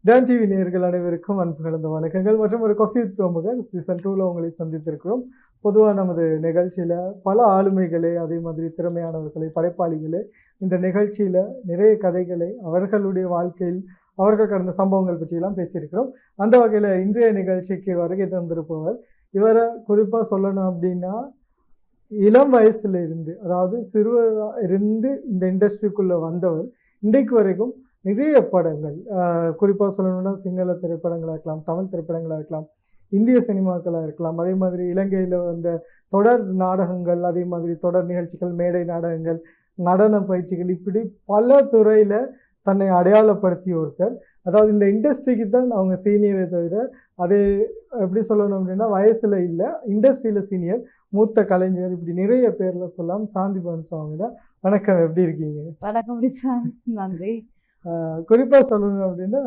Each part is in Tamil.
டான் டிவி நேயர்கள் அனைவருக்கும் அன்பு கலந்த வணக்கங்கள் மற்றும் ஒரு காஃபி வித் கோமுகன் சீசன் 2ல உங்களை சந்தித்திருக்கிறோம். பொதுவாக நமது நிகழ்ச்சியில் பல ஆளுமைகளை, அதே மாதிரி திறமையானவர்களை, படைப்பாளிகளை இந்த நிகழ்ச்சியில் நிறைய கதைகளை அவர்களுடைய வாழ்க்கையில் அவர்கள் கடந்த சம்பவங்கள் பற்றியெல்லாம் பேசியிருக்கிறோம். அந்த வகையில் இன்றைய நிகழ்ச்சிக்கு வருகை தந்திருப்பவர், இவரை குறிப்பாக சொல்லணும் அப்படின்னா இளம் வயசுல இருந்து, அதாவது சிறுவராக இருந்து இந்த இண்டஸ்ட்ரிக்குள்ளே வந்தவர் இன்றைக்கு வரைக்கும் நிறைய படங்கள், குறிப்பாக சொல்லணும்னா சிங்கள திரைப்படங்களாக இருக்கலாம், தமிழ் திரைப்படங்களாக இருக்கலாம், இந்திய சினிமாக்களாக இருக்கலாம், அதே மாதிரி இலங்கையில் வந்த தொடர் நாடகங்கள், அதே மாதிரி தொடர் நிகழ்ச்சிகள், மேடை நாடகங்கள், நடன பயிற்சிகள், இப்படி பல துறையில் தன்னை அடையாளப்படுத்திய ஒருத்தர். அதாவது இந்த இண்டஸ்ட்ரிக்கு தான் அவங்க சீனியரை தவிர, அது எப்படி சொல்லணும் அப்படின்னா வயசில் இல்லை, இண்டஸ்ட்ரியில் சீனியர், மூத்த கலைஞர், இப்படி நிறைய பேரில் சொல்லலாம். சாந்தி பானுசு அவங்க தான். வணக்கம், எப்படி இருக்கீங்க? வணக்கம், நன்றி. குறிப்பாக சொல்லணும் அப்படின்னா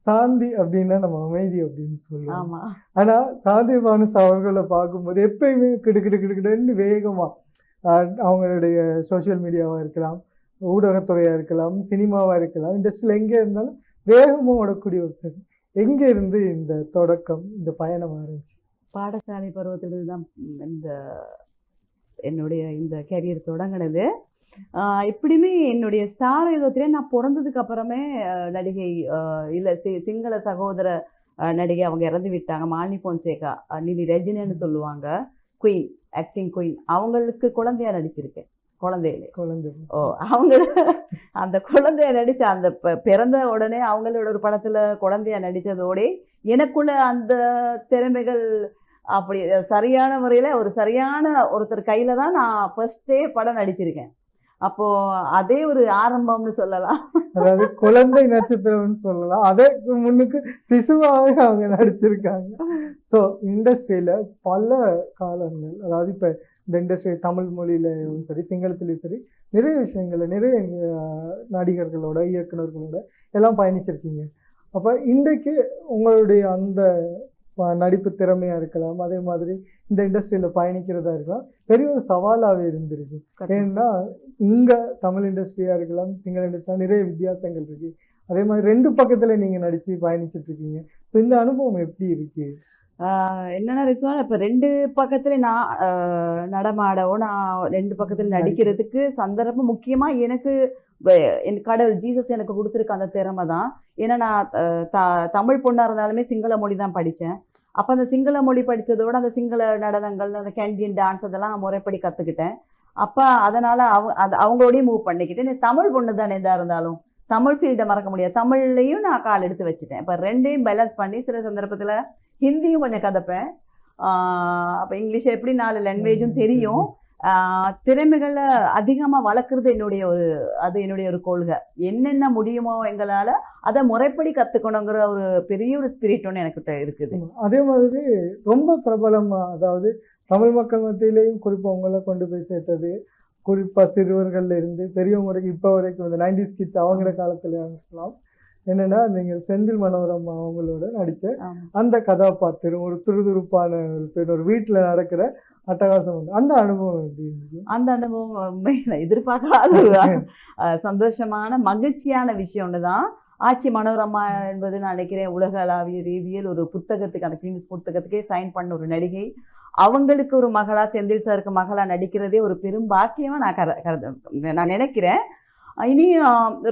சாந்தி அப்படின்னா நம்ம அமைதி அப்படின்னு சொல்லுவோம். ஆனால் சாந்தி பானுசு அவர்களை பார்க்கும்போது எப்பயுமே கிடுக்கிடுன்னு வேகமாக அவங்களுடைய சோஷியல் மீடியாவாக இருக்கலாம், ஊடகத்துறையாக இருக்கலாம், சினிமாவாக இருக்கலாம், இண்டஸ்ட்ரியில் எங்கே இருந்தாலும் வேகமாக ஓடக்கூடிய ஒருத்தர். எங்கே இருந்து இந்த தொடக்கம், இந்த பயணம் ஆரம்பிச்சு? பாடசாலை பருவத்திலிருந்து தான் என்னுடைய இந்த கேரியர் தொடங்கினது. இப்படியுமே என்னுடைய ஸ்டார் யுகத்திலே நான் பிறந்ததுக்கு அப்புறமே நடிகை இல்லை சிங்கள சகோதர நடிகை அவங்க இறந்து விட்டாங்க. மாலினி பொன்சேகா, நிதி ரஜினின்னு சொல்லுவாங்க, குயின், ஆக்டிங் குயின். அவங்களுக்கு குழந்தையா நடிச்சிருக்கேன். குழந்தை அவங்க அந்த குழந்தைய நடிச்ச அந்த பிறந்த உடனே அவங்களோட ஒரு படத்துல குழந்தையா நடிச்சதோட எனக்குள்ள அந்த திறமைகள் அப்படி சரியான முறையில ஒரு சரியான ஒருத்தர் கையில தான் நான் ஃபர்ஸ்டே படம் நடிச்சிருக்கேன். அப்போ அதே ஒரு ஆரம்பம்னு சொல்லலாம், அதாவது குழந்தை நட்சத்திரம்னு சொல்லலாம். அதே முன்னுக்கு சிசுவாவே அவங்க நடிச்சிருக்காங்க. ஸோ இண்டஸ்ட்ரியில பல காலங்கள், அதாவது இப்போ இந்த இண்டஸ்ட்ரி தமிழ் மொழியிலையும் சரி, சிங்களத்திலையும் சரி, நிறைய விஷயங்கள்ல நிறைய நடிகர்களோட, இயக்குநர்களோட எல்லாம் பயணிச்சிருக்கீங்க. அப்போ இன்றைக்கு உங்களுடைய அந்த நடிப்பு திறமையாக இருக்கலாம், அதே மாதிரி இந்த இண்டஸ்ட்ரியில் பயணிக்கிறதா இருக்கலாம், பெரிய ஒரு சவாலாகவே இருந்திருக்கு. ஏன்னா இங்கே தமிழ் இண்டஸ்ட்ரியாக இருக்கலாம், சிங்கள இண்டஸ்ட்ரியாக நிறைய வித்தியாசங்கள் இருக்குது. அதே மாதிரி ரெண்டு பக்கத்தில் நீங்கள் நடித்து பயணிச்சுட்டு இருக்கீங்க. ஸோ இந்த அனுபவம் எப்படி இருக்குது? என்னென்ன ரிஸ்வான், இப்போ ரெண்டு பக்கத்துல நான் நடமாடவோ, நான் ரெண்டு பக்கத்தில் நடிக்கிறதுக்கு சந்தர்ப்பம் முக்கியமாக எனக்கு என் கடவுள் ஜீசஸ் எனக்கு கொடுத்துருக்க அந்த திறமை தான். ஏன்னா நான் தமிழ் பொண்ணாக இருந்தாலுமே சிங்கள மொழி தான் படித்தேன். அப்போ அந்த சிங்கள மொழி படித்ததோட அந்த சிங்கள நடனங்கள், அந்த கேண்டியன் டான்ஸ் அதெல்லாம் நான் முறைப்படி கற்றுக்கிட்டேன். அப்போ அதனால் அவங்களோடையும் மூவ் பண்ணிக்கிட்டேன். தமிழ் பொண்ணு தானே எதாக இருந்தாலும் தமிழ் ஃபீல்டை மறக்க முடியாது. தமிழ்லையும் நான் கால் எடுத்து வச்சுட்டேன். இப்போ ரெண்டையும் பேலன்ஸ் பண்ணி சில சந்தர்ப்பத்தில் ஹிந்தியும் கொஞ்சம் கதைப்பேன். அப்போ இங்கிலீஷ் எப்படி 4 லாங்குவேஜும் தெரியும். திறமைகளை அதிகமாக வளர்க்குறது என்னுடைய ஒரு கொள்கை. என்னென்ன முடியுமோ எங்களால் அதை முறைப்படி கற்றுக்கணுங்கிற ஒரு பெரிய ஒரு ஸ்பிரிட் ஒன்று எனக்கிட்ட இருக்குது. அதே மாதிரி ரொம்ப பிரபலமாக, அதாவது தமிழ் மக்கள் மத்தியிலையும் குறிப்பாக அவங்கள கொண்டு போய் சேர்த்தது, குறிப்பாக சிறுவர்கள்ல இருந்து பெரியவங்க வரைக்கும் இப்போ வரைக்கும் இந்த 90s கிட்ஸ் அவங்கள காலத்தில் இருக்கலாம். என்னன்னா, நீங்கள் செந்தில் மனோரமா அவங்களோட நடித்த அந்த கதாபாத்திரம், ஒரு துருதுருப்பான ஒரு பெண், ஒரு வீட்டில் நடக்கிற அட்டகாசம் உண்டு. அந்த அனுபவம் எப்படி இருந்துச்சு? அந்த அனுபவம் எதிர்பார்க்காத சந்தோஷமான மகிழ்ச்சியான விஷயம் ஒன்று தான். ஆச்சி மனோரமா என்பது நான் நினைக்கிறேன் உலகளாவிய ரீதியில் ஒரு புத்தகத்துக்கு, அந்த கின்னஸ் புத்தகத்துக்கே சைன் பண்ண ஒரு நடிகை. அவங்களுக்கு ஒரு மகளா, செந்தில் சாருக்கு மகளா நடிக்கிறதே ஒரு பெரும் பாக்கியமா நான் நினைக்கிறேன். இனி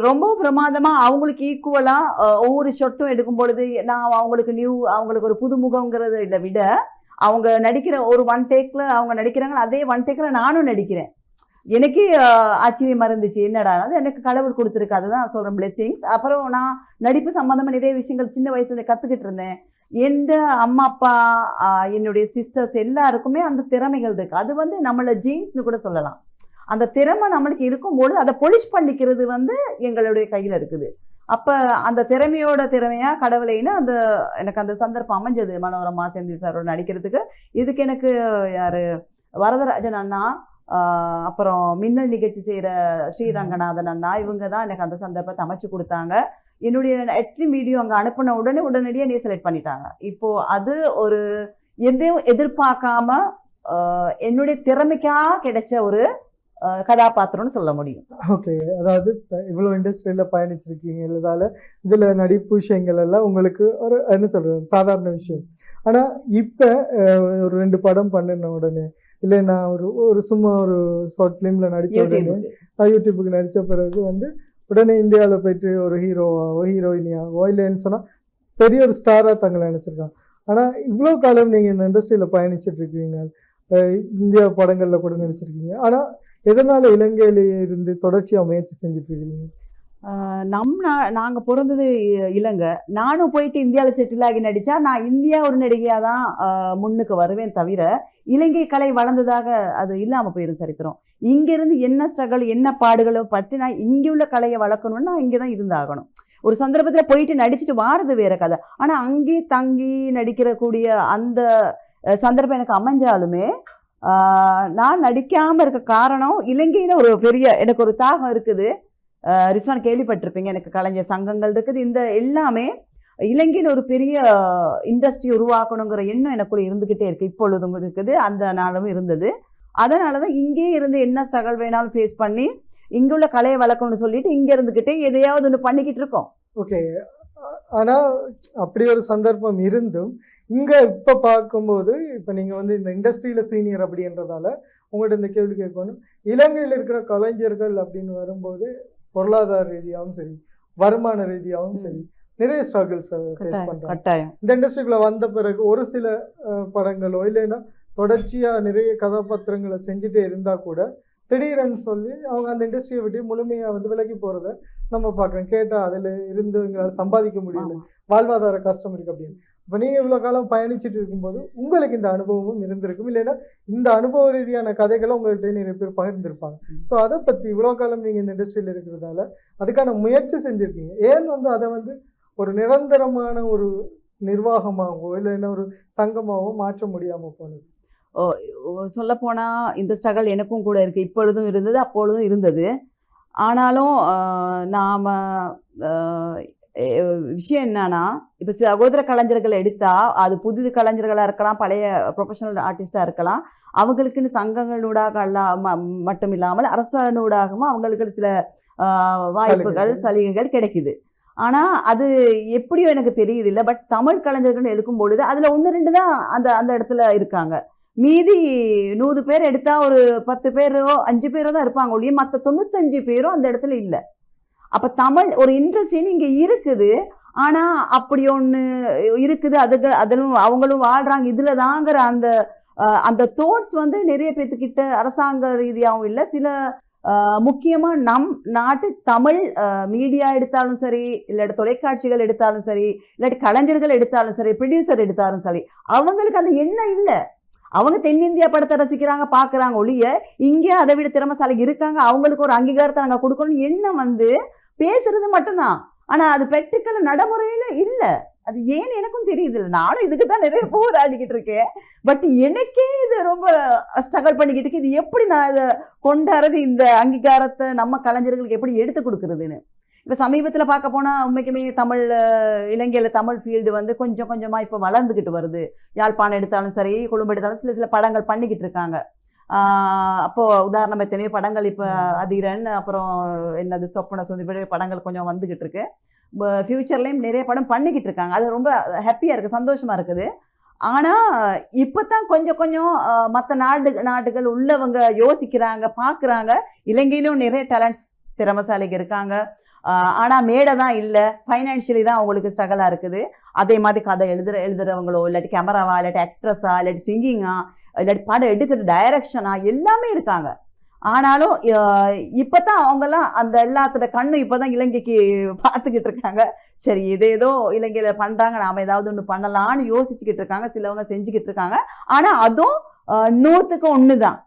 ரொம்ப பிரமாதமாக அவங்களுக்கு ஈக்குவலாக ஒவ்வொரு ஷொட்டும் எடுக்கும் பொழுது நான் அவங்களுக்கு ஒரு புதுமுகங்கிறத விட அவங்க நடிக்கிற ஒரு 1 டேக்கில் அவங்க நடிக்கிறாங்க, அதே 1 டேக்கில் நானும் நடிக்கிறேன். எனக்கே ஆச்சரியமாக இருந்துச்சு, என்னடா அது எனக்கு கடவுள் கொடுத்துருக்கு, அதுதான் சொல்கிறேன், பிளெஸிங்ஸ். அப்புறம் நான் நடிப்பு சம்மந்தமாக நிறைய விஷயங்கள் சின்ன வயசுல கற்றுக்கிட்டு இருந்தேன். எந்த அம்மா அப்பா, என்னுடைய சிஸ்டர்ஸ் எல்லாருக்குமே அந்த திறமைகள் இருக்குது. அது நம்மளோட ஜீன்ஸ்னு கூட சொல்லலாம். அந்த திறமை நம்மளுக்கு இருக்கும்போது அதை பொலிஷ் பண்ணிக்கிறது எங்களுடைய கையில் இருக்குது. அப்போ அந்த திறமையாக கடவுளைன்னு எனக்கு அந்த சந்தர்ப்பம் அமைஞ்சது மனோரமா செந்தில் சாரோட நடிக்கிறதுக்கு. இதுக்கு எனக்கு யார், வரதராஜன் அண்ணா, அப்புறம் மின்னல் நிகழ்ச்சி செய்கிற ஸ்ரீரங்கநாதன் அண்ணா, இவங்க தான் எனக்கு அந்த சந்தர்ப்பத்தை அமைச்சு கொடுத்தாங்க. என்னுடைய எட்லி வீடியோ அங்கே அனுப்பின உடனடியாக நீ செலக்ட் பண்ணிட்டாங்க. இப்போது அது ஒரு எதையும் எதிர்பார்க்காம என்னுடைய திறமைக்காக கிடைச்ச ஒரு கதாபாத்திரம்னு சொல்ல முடியும். ஓகே, அதாவது இவ்வளோ இண்டஸ்ட்ரியில் பயணிச்சிருக்கீங்கதால இதில் நடிப்பு விஷயங்கள் எல்லாம் உங்களுக்கு ஒரு என்ன சொல்கிறது சாதாரண விஷயம். ஆனால் இப்போ ஒரு 2 படம் பண்ணின உடனே இல்லை நான் ஒரு சும்மா ஒரு ஷார்ட் ஃபிலிமில் நடித்த உடனே யூடியூபுக்கு நடித்த பிறகு வந்து உடனே இந்தியாவில் போயிட்டு ஒரு ஹீரோவாவோ ஹீரோயினியாவோ இல்லைன்னு சொன்னால் பெரிய ஒரு ஸ்டாராக தங்களை நினச்சிருக்காங்க. ஆனால் இவ்வளோ காலம் நீங்கள் இந்த இண்டஸ்ட்ரியில் பயணிச்சுட்டு இருக்கீங்க, இந்தியா படங்களில் கூட நடிச்சிருக்கீங்க. ஆனால் எதனால் இலங்கையிலேயே இருந்து தொடர்ச்சியாக முயற்சி செஞ்சுட்டு இருக்கீங்க? நாங்கள் பிறந்தது இலங்கை. நானும் போயிட்டு இந்தியாவில் செட்டில் ஆகி நடித்தா நான் இந்தியா ஒரு நடிகையாக தான் முன்னுக்கு வருவேன் தவிர இலங்கை கலை வளர்ந்ததாக அது இல்லாமல் போயிடும் சரித்திரம். இங்கேருந்து என்ன ஸ்ட்ரகிள் என்ன பாடுகளோ பற்றி நான் இங்கே உள்ள கலையை வளர்க்கணும்னு நான் இங்கே தான் இருந்தாகணும். ஒரு சந்தர்ப்பத்தில் போயிட்டு நடிச்சுட்டு வாரது வேற கதை. ஆனால் அங்கே தங்கி நடிக்கிற கூடிய அந்த சந்தர்ப்பம் எனக்கு அமைஞ்சாலுமே நான் நடிக்காமல் இருக்க காரணம் இலங்கையில் ஒரு பெரிய எனக்கு ஒரு தாகம் இருக்குது. ரிஸ்வான் கேள்விப்பட்டிருப்பீங்க, எனக்கு கலைஞர் சங்கங்கள் இருக்குது. இந்த எல்லாமே இலங்கையில் ஒரு பெரிய இண்டஸ்ட்ரி உருவாக்கணுங்கிற எண்ணம் எனக்குள்ள இருந்துக்கிட்டே இருக்குது, இப்பொழுதும் இருக்குது, அந்த நாளும் இருந்தது. அதனால தான் இங்கே இருந்து என்ன ஸ்ட்ரகிள் வேணாலும் ஃபேஸ் பண்ணி இங்கே உள்ள கலையை வளர்க்கணும்னு சொல்லிட்டு இங்கே இருந்துக்கிட்டே எதையாவது ஒன்று பண்ணிக்கிட்டு இருக்கோம். ஓகே, ஆனால் அப்படி ஒரு சந்தர்ப்பம் இருந்தும் இங்கே இப்போ பார்க்கும்போது இப்போ நீங்கள் வந்து இந்த இண்டஸ்ட்ரியில் சீனியர் அப்படின்றதால உங்கள்கிட்ட இந்த கேள்வி கேட்கணும். இலங்கையில் இருக்கிற கலைஞர்கள் அப்படின்னு வரும்போது பொருளாதார ரீதியாகவும் சரி வருமான ரீதியாகவும் சரி நிறைய ஸ்ட்ரகிள்ஸ் ஃபேஸ் பண்ணுறாங்க. இந்த இண்டஸ்ட்ரிக்குள்ளே வந்த பிறகு ஒரு சில படங்களோ இல்லைன்னா தொடர்ச்சியாக நிறைய கதாபாத்திரங்களை செஞ்சுட்டே இருந்தால் கூட திடீரென்னு சொல்லி அவங்க அந்த இண்டஸ்ட்ரியை விட்டு முழுமையாக வந்து விலகி போகிறத நம்ம பார்க்குறோம். கேட்டால் அதில் இருந்து எங்களால் சம்பாதிக்க முடியல, வாழ்வாதார கஷ்டம் இருக்குது அப்படின்னு. இப்போ நீங்கள் இவ்வளோ காலம் பயணிச்சுட்டு இருக்கும்போது உங்களுக்கு இந்த அனுபவமும் இருந்திருக்கும், இல்லைன்னா இந்த அனுபவ ரீதியான கதைகளை உங்கள்கிட்ட நிறைய பேர் பகிர்ந்துருப்பாங்க. ஸோ அதை பற்றி இவ்வளோ காலம் நீங்கள் இந்த இண்டஸ்ட்ரியில் இருக்கிறதால அதுக்கான முயற்சி செஞ்சுருக்கீங்க. ஏன் வந்து அதை வந்து ஒரு நிரந்தரமான ஒரு நிர்வாகமாகவோ இல்லைன்னா ஒரு சங்கமாகவோ மாற்ற முடியாமல் போனது? சொல்லப்போனால் இந்த ஸ்ட்ரகிள் எனக்கும் கூட இருக்குது, இப்பொழுதும் இருந்தது அப்பொழுதும் இருந்தது. ஆனாலும் நாம் விஷயம் என்னன்னா, இப்போ சகோதர கலைஞர்கள் எடுத்தால் அது புது கலைஞர்களாக இருக்கலாம், பழைய ப்ரொஃபஷனல் ஆர்டிஸ்டாக இருக்கலாம். அவங்களுக்குன்னு சங்கங்களூடாக மட்டும் இல்லாமல் அரசாங்கூடாகவும் அவங்களுக்கு சில வாய்ப்புகள் சலுகைகள் கிடைக்குது. ஆனால் அது எப்படியோ எனக்கு தெரியுது இல்லை. பட் தமிழ் கலைஞர்கள் எடுக்கும் பொழுது அதில் 1-2 தான் அந்த இடத்துல இருக்காங்க. மீதி 100 பேர் எடுத்தால் ஒரு 10 பேரோ 5 பேரோ தான் இருப்பாங்க ஒழிய மற்ற 95 பேரும் அந்த இடத்துல இல்லை. அப்போ தமிழ் ஒரு இன்ட்ரெஸ்ட் இங்கே இருக்குது. ஆனால் அப்படி ஒன்று இருக்குது, அதிலும் அவங்களும் வாழ்கிறாங்க இதில் தாங்கிற அந்த தோட்ஸ் வந்து நிறைய பேர்த்துக்கிட்ட அரசாங்க ரீதியாகவும் இல்லை. சில முக்கியமாக நம் நாட்டு தமிழ் மீடியா எடுத்தாலும் சரி, இல்லாட்டி தொலைக்காட்சிகள் எடுத்தாலும் சரி, இல்லாட்டி கலைஞர்கள் எடுத்தாலும் சரி, ப்ரொடியூசர் எடுத்தாலும் சரி, அவங்களுக்கு அந்த எண்ணம் இல்லை. அவங்க தென்னிந்தியா படத்தை ரசிக்கிறாங்க பார்க்குறாங்க ஒழிய இங்கே அதை விட திறமைசாலி இருக்காங்க, அவங்களுக்கு ஒரு அங்கீகாரத்தை நாங்கள் கொடுக்கணும் எண்ணம் வந்து பேசுறது மட்டும்தான். ஆனால் அது ப்ராக்டிக்கல் நடைமுறையில் இல்லை. அது ஏன்னு எனக்கும் தெரியுது இல்லை. நானும் இதுக்கு தான் நிறைய போராடிக்கிட்டு இருக்கேன். பட் எனக்கே இது ரொம்ப ஸ்ட்ரகிள் பண்ணிக்கிட்டு இருக்கு. இது எப்படி நான் இதை கொண்டாடுறது, இந்த அங்கீகாரத்தை நம்ம கலைஞர்களுக்கு எப்படி எடுத்து கொடுக்குறதுன்னு. இப்போ சமீபத்தில் பார்க்க போனால் உண்மைக்குமே தமிழ் இலங்கையில் தமிழ் ஃபீல்டு வந்து கொஞ்சம் கொஞ்சமாக இப்போ வளர்ந்துக்கிட்டு வருது. யாழ்ப்பாணம் எடுத்தாலும் சரி, கொழும்பு எடுத்தாலும் சில படங்கள் பண்ணிக்கிட்டு இருக்காங்க. அப்போது உதாரணம் எத்தனையோ படங்கள் இப்போ அதிரன், அப்புறம் என்னது சொப்பன சுந்தரி படங்கள் கொஞ்சம் வந்துக்கிட்டு இருக்கு. ஃப்யூச்சர்லேயும் நிறைய படம் பண்ணிக்கிட்டு இருக்காங்க. அது ரொம்ப ஹாப்பியாக இருக்குது, சந்தோஷமாக இருக்குது. ஆனால் இப்போ தான் கொஞ்சம் கொஞ்சம் மற்ற நாடுகள் உள்ளவங்க யோசிக்கிறாங்க, பார்க்குறாங்க. இலங்கையிலும் நிறைய டேலண்ட்ஸ் திறமைசாலிகள் இருக்காங்க. ஆனால் மேடை தான் இல்லை, ஃபைனான்ஷியலி தான் அவங்களுக்கு ஸ்ட்ரகலாக இருக்குது. அதே மாதிரி கதை எழுதுறவங்களோ இல்லாட்டி கேமராவா இல்லாட்டி ஆக்ட்ரஸா இல்லாட்டி சிங்கிங்கா இல்லாட்டி படம் எடுக்கிற டைரக்ஷனா எல்லாமே இருக்காங்க. ஆனாலும் இப்போ தான் அவங்கெல்லாம் அந்த எல்லாத்தோட கண்ணு இப்போ தான் இலங்கைக்கு பார்த்துக்கிட்டு இருக்காங்க. சரி ஏதோ இலங்கையில் பண்ணுறாங்க, நாம் ஏதாவது ஒன்று பண்ணலான்னு யோசிச்சுக்கிட்டு இருக்காங்க, சிலவங்க செஞ்சுக்கிட்டு இருக்காங்க. ஆனால் அதுவும் 100க்கு 1 தான்.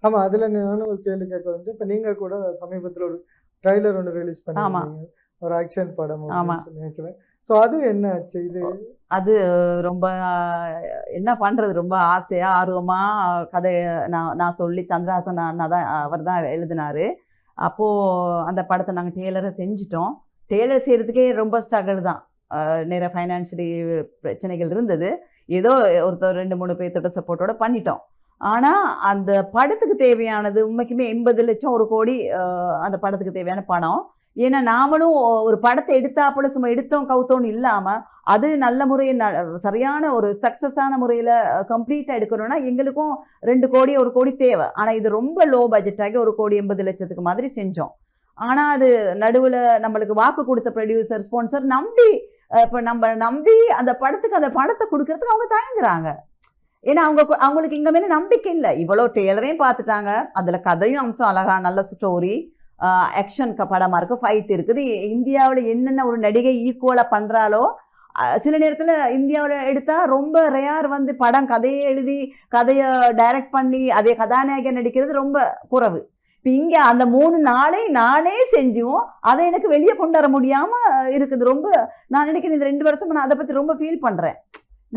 ஆமாம், அதில் நானும் ஒரு கேள்வி கேட்க வந்து இப்போ நீங்கள் கூட சமீபத்தில் ஒரு ட்ரைலர் ஒன்று ரிலீஸ் பண்ணி ஒரு ஆக்ஷன் படம் நினைக்கிறேன். ஸோ அது என்ன ஆச்சு? அது ரொம்ப என்ன பண்ணுறது, ரொம்ப ஆசையாக ஆர்வமாக கதை நான் சொல்லி சந்திரஹாசன் தான் அவர் தான் எழுதினார். அப்போது அந்த படத்தை நாங்கள் டெய்லரை செஞ்சிட்டோம். டெய்லர் செய்கிறதுக்கே ரொம்ப ஸ்ட்ரகிள் தான், நிறைய ஃபைனான்ஷியலி பிரச்சனைகள் இருந்தது. ஏதோ ஒருத்தர் 2-3 பேர்த்தோட சப்போர்ட்டோட பண்ணிட்டோம். ஆனால் அந்த படத்துக்கு தேவையானது உண்மைக்குமே 80 லட்சம் 1 கோடி அந்த படத்துக்கு தேவையான பணம். ஏன்னா நாமளும் ஒரு படத்தை எடுத்தாப்புல சும்மா எடுத்தோம் கவுத்தோன்னு இல்லாமல் அது நல்ல முறையில் சரியான ஒரு சக்ஸஸான முறையில் கம்ப்ளீட்டாக எடுக்கணும்னா எங்களுக்கும் 2 கோடி 1 கோடி தேவை. ஆனால் இது ரொம்ப லோ பட்ஜெட்டாகி 1 கோடி 80 லட்சத்துக்கு மாதிரி செஞ்சோம். ஆனால் அது நடுவில் நம்மளுக்கு வாக்கு கொடுத்த ப்ரொடியூசர் ஸ்பான்சர் நம்பி இப்போ நம்ம நம்பி அந்த படத்தை கொடுக்கறதுக்கு அவங்க தயங்குறாங்க. ஏன்னா அவங்களுக்கு இங்கே மேலே நம்பிக்கை இல்லை. இவ்வளோ டெய்லரையும் பார்த்துட்டாங்க, அதில் கதையும் அம்சம் அழகா நல்ல ஸ்டோரி, ஆக்ஷன் படமாக இருக்குது, ஃபைட் இருக்குது. இந்தியாவில் என்னென்ன ஒரு நடிகை ஈக்குவலாக பண்ணுறாலோ சில நேரத்தில் இந்தியாவில் எடுத்தால் ரொம்ப ரேர் வந்து படம் கதையை எழுதி கதையை டைரக்ட் பண்ணி அதே கதாநாயகன் நடிக்கிறது ரொம்ப குறைவு. இப்போ இங்கே அந்த 3 நாளே நானே செஞ்சும் அதை எனக்கு வெளியே கொண்டு வர முடியாமல் இருக்குது. ரொம்ப நான் நினைக்கிறேன் இந்த 2 வருஷம் நான் அதை பற்றி ரொம்ப ஃபீல் பண்ணுறேன்.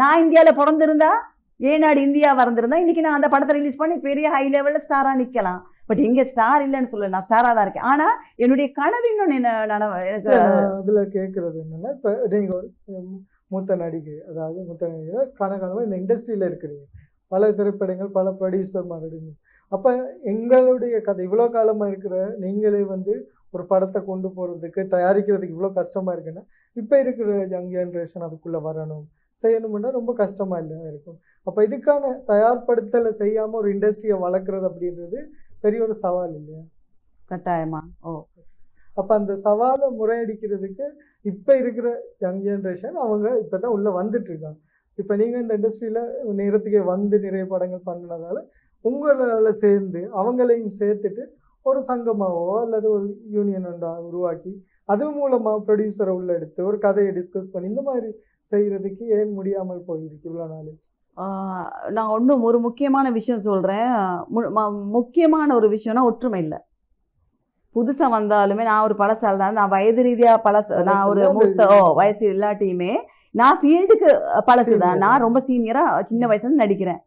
நான் இந்தியாவில் பிறந்திருந்தா ஏனாடு இந்தியா வந்திருந்தா இன்றைக்கி நான் அந்த படத்தை ரிலீஸ் பண்ணி பெரிய ஹை லெவலில் ஸ்டாராக நிற்கலாம். பட் இங்கே ஸ்டார் இல்லைன்னு சொல்ல, நான் ஸ்டாராக தான் இருக்கேன். ஆனால் என்னுடைய கனவு இன்னொன்று எனக்கு அதில் கேட்குறது என்னென்னா, இப்போ நீங்கள் ஒரு மூத்த நடிகை, அதாவது மூத்த நடிகை காலகாலமாக இந்த இண்டஸ்ட்ரியில் இருக்கிறீங்க, பல திரைப்படங்கள் பல ப்ரொடியூசர் மாறிடுங்க. அப்போ எங்களுடைய கதை இவ்வளோ காலமாக இருக்கிற நீங்களே வந்து ஒரு படத்தை கொண்டு போகிறதுக்கு தயாரிக்கிறதுக்கு இவ்வளோ கஷ்டமாக இருக்குன்னா, இப்போ இருக்கிற யங் ஜென்ரேஷன் அதுக்குள்ளே வரணும் செய்யணும்னா ரொம்ப கஷ்டமாக இல்லை இருக்கும். அப்போ இதுக்கான தயார்படுத்தலை செய்யாமல் ஒரு இண்டஸ்ட்ரியை வளர்க்குறது அப்படின்றது பெரிய ஒரு சவால் இல்லையா? கட்டாயமா. அப்போ அந்த சவாலை முறையடிக்கிறதுக்கு இப்போ இருக்கிற யங் ஜென்ரேஷன் அவங்க இப்போ தான் உள்ளே வந்துட்டுருக்காங்க. இப்போ நீங்கள் இந்த இண்டஸ்ட்ரியில் நேரத்துக்கே வந்து நிறைய படங்கள் பண்ணினதால உங்களால் சேர்ந்து அவங்களையும் சேர்த்துட்டு ஒரு சங்கமாவோ அல்லது ஒரு யூனியன் உருவாக்கி அது மூலமாக ப்ரொடியூசரை உள்ள எடுத்து ஒரு கதையை டிஸ்கஸ் பண்ணி இந்த மாதிரி செய்கிறதுக்கு ஏன் முடியாமல் போயிருக்கு இவ்வளோ நாள்? நான் ஒரு முக்கியமான விஷயம் சொல்கிறேன். முக்கியமான ஒரு விஷயம்னா ஒற்றுமை இல்லை. புதுசாக வந்தாலுமே நான் ஒரு பழசால் தான், நான் வயது ரீதியாக நான் ஒரு மூத்த வயசு இல்லாட்டியுமே நான் ஃபீல்டுக்கு பழசு தான். நான் ரொம்ப சீனியராக சின்ன வயசுல நடிக்கிறேன்.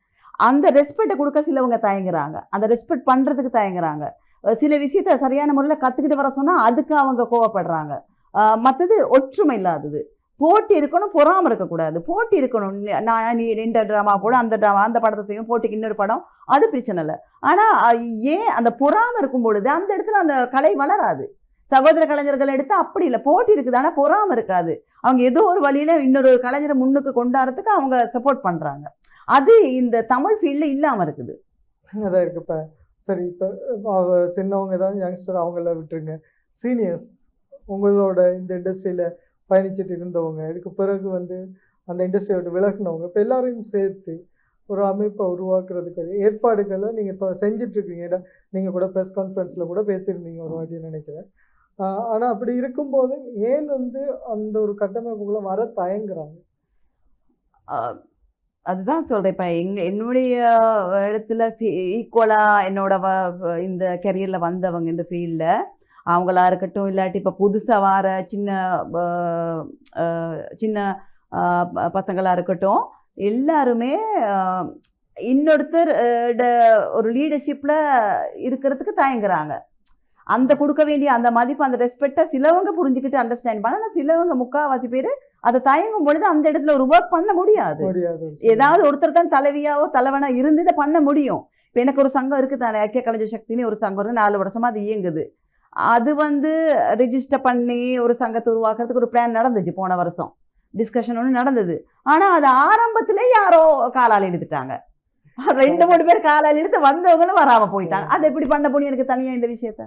அந்த ரெஸ்பெக்டை கொடுக்க சிலவங்க தயங்குறாங்க, அந்த ரெஸ்பெக்ட் பண்ணுறதுக்கு தயங்குறாங்க. சில விஷயத்த சரியான முறையில் கற்றுக்கிட்டு வர சொன்னால் அதுக்கு அவங்க கோவப்படுறாங்க. மற்றது ஒற்றுமை இல்லாதது. போட்டி இருக்கணும், பொறாமல் இருக்கக்கூடாது. போட்டி இருக்கணும். நான் நீ இந்த ட்ராமா போட அந்த படத்தை செய்யும், போட்டிக்கு இன்னொரு படம், அது பிரச்சனை இல்லை. ஆனால் ஏன் அந்த பொறாமல் இருக்கும் பொழுது அந்த இடத்துல அந்த கலை வளராது. சகோதர கலைஞர்கள் எடுத்தால் அப்படி இல்லை, போட்டி இருக்குது ஆனால் பொறாமல் இருக்காது. அவங்க ஏதோ ஒரு வழியில் இன்னொரு கலைஞரை முன்னுக்கு கொண்டாடுறதுக்கு அவங்க சப்போர்ட் பண்ணுறாங்க. அது இந்த தமிழ் ஃபீல்டில் இல்லாமல் இருக்குது. அதான் இருக்கு. இப்போ சரி, இப்போ சின்னவங்க தான் யங்ஸ்டர், அவங்கள விட்டுருங்க. சீனியர்ஸ் உங்களோட இந்த இண்டஸ்ட்ரியில் பயணிச்சுட்டு இருந்தவங்க, இதுக்கு பிறகு வந்து அந்த இண்டஸ்ட்ரியை விட்டு விலகினவங்க, இப்போ எல்லாரையும் சேர்த்து ஒரு அமைப்பை உருவாக்குறதுக்கு ஏற்பாடுகளை நீங்கள் செஞ்சிட்ருக்கீங்க. ஏன்னா நீங்கள் கூட ப்ரெஸ் கான்ஃபரன்ஸில் கூட பேசியிருந்தீங்க ஒரு வாட்டி நினைக்கிறேன். ஆனால் அப்படி இருக்கும்போது ஏன் வந்து அந்த ஒரு கட்டமைப்புக்குள்ளே வர தயங்குறாங்க? அதுதான் சொல்கிறேன். இப்போ என்னுடைய இடத்துல ஈக்குவலாக என்னோட இந்த கெரியரில் வந்தவங்க இந்த ஃபீல்டில் அவங்களா இருக்கட்டும், இல்லாட்டி இப்போ புதுசாக வர சின்ன பசங்களாக இருக்கட்டும், எல்லாருமே இன்னொருத்தர் ஒரு லீடர்ஷிப்பில் இருக்கிறதுக்கு தயங்குறாங்க. அந்த கொடுக்க வேண்டிய அந்த மதிப்பு, அந்த ரெஸ்பெக்டை சிலவங்க புரிஞ்சுக்கிட்டு அண்டர்ஸ்டாண்ட் பண்ண, ஆனால் சிலவங்க முக்கால்வாசி பேர் அதை தயங்கும் பொழுது அந்த இடத்துல ஒரு ஒர்க் பண்ண முடியாது. ஏதாவது ஒருத்தர் தான் தலைவியாவோ தலைவனா இருந்து இதை பண்ண முடியும். இப்போ எனக்கு ஒரு சங்கம் இருக்குது தானே, ஐக்கிய கலைஞர் சக்தின்னு ஒரு சங்கம் இருக்குது, 4 வருஷமாக அது இயங்குது. அது வந்து ரெஜிஸ்டர் பண்ணி ஒரு சங்கத்தை உருவாக்குறதுக்கு ஒரு பிளான் நடந்துச்சு, போன வருஷம் டிஸ்கஷன் ஒன்று நடந்தது. ஆனால் அது ஆரம்பத்திலே யாரோ காலால் எடுத்துட்டாங்க. 2-3 பேர் காலால் எடுத்து வந்தவங்களும் வராமல் போயிட்டாங்க. அது எப்படி பண்ண போனி எனக்கு தனியாக இந்த விஷயத்த.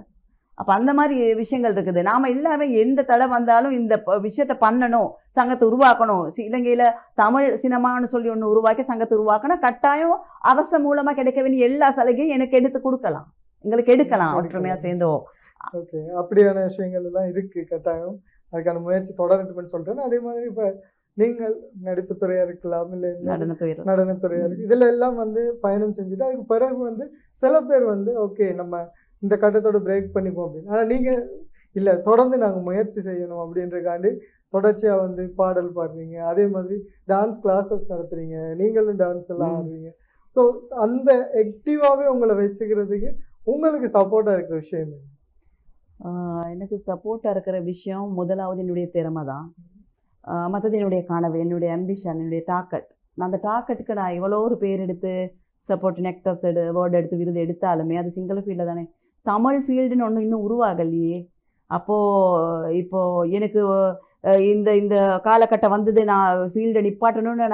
அப்போ அந்த மாதிரி விஷயங்கள் இருக்குது. நாம் எல்லாமே எந்த தடை வந்தாலும் இந்த விஷயத்தை பண்ணணும், சங்கத்தை உருவாக்கணும். இலங்கையில் தமிழ் சினிமான்னு சொல்லி ஒன்று உருவாக்கி சங்கத்தை உருவாக்கணும். கட்டாயம் அரசு மூலமாக கிடைக்க வேண்டிய எல்லா சலுகையும் எனக்கு எடுத்து கொடுக்கலாம், எங்களுக்கு எடுக்கலாம், ஒற்றுமையாக சேர்ந்தோம். ஓகே, அப்படியான விஷயங்கள் எல்லாம் இருக்குது. கட்டாயம் அதுக்கான முயற்சி தொடரட்டும்னு சொல்கிறேன். அதே மாதிரி இப்போ நீங்கள் நடிப்புத்துறையாக இருக்கலாம், இல்லை நடனத்துறையாக இருக்கு, இதில் எல்லாம் வந்து பயணம் செஞ்சுட்டு அதுக்கு பிறகு வந்து சில பேர் வந்து ஓகே நம்ம இந்த கட்டத்தோடு பிரேக் பண்ணிப்போம் அப்படின்னு. ஆனால் நீங்கள் இல்லை, தொடர்ந்து நாங்கள் முயற்சி செய்யணும் அப்படின்றக்காண்டி தொடர்ச்சியாக வந்து பாடல் பாடுறீங்க, அதே மாதிரி டான்ஸ் கிளாஸஸ் நடத்துகிறீங்க, நீங்களும் டான்ஸ் எல்லாம் ஆடுறீங்க. ஸோ அந்த ஆக்டிவாகவே உங்களை வச்சுக்கிறதுக்கு உங்களுக்கு சப்போர்ட்டாக இருக்கிற விஷயம்? எனக்கு சப்போர்ட்டாக இருக்கிற விஷயம் முதலாவது என்னுடைய திறமை தான். மற்றது என்னுடைய கனவு, என்னுடைய அம்பிஷன், என்னுடைய டார்கெட். நான் அந்த டார்கெட்டுக்கு நான் எவ்வளோ ஒரு பேர் எடுத்து சப்போர்ட்டிங் ஆக்டர்ஸ் அவார்டு எடுத்து விருது எடுத்தாலுமே அது சிங்கள ஃபீல்டில் தானே. தமிழ் ஃபீல்டுன்னு ஒன்று இன்னும் உருவாகலையே. அப்போது இப்போது எனக்கு இந்த இந்த காலகட்டம் வந்தது, நான் ஃபீல்டை நிப்பாட்டணும்னு